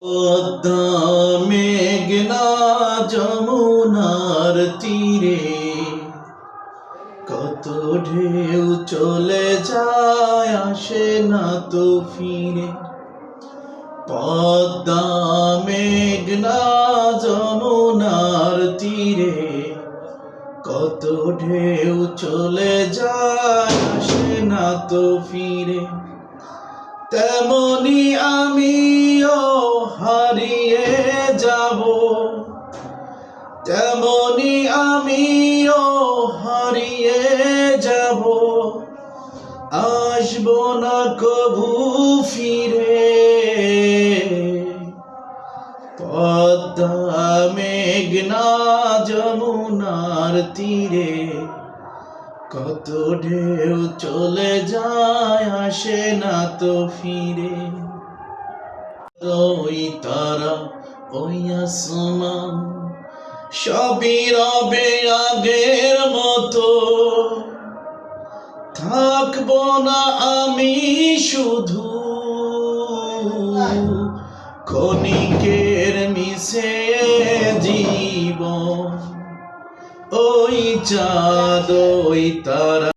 পদ্মা মেঘনা যমুনার তীরে কত ঢেউ চলে যায়, আসে না তো ফিরে। পদ্মা মেঘনা যমুনার তীরে কত ঢেউ চলে যায়, আসে না তো ফিরে। তেমনি আমিও হারিয়ে যাব, তেমনি আমিও হারিয়ে যাব, আসবো না কভু ফিরে। পদ্মা মেঘনা যমুনার তীরে কত ঢেউ চলে যায়, আসে না তো ফিরে। ওই তারা ওই আসমান সবই রবে আগের মতো, থাকবো না আমি শুধু ক্ষণিকের মিশে জীবন। ওই চাঁদ ওই তারা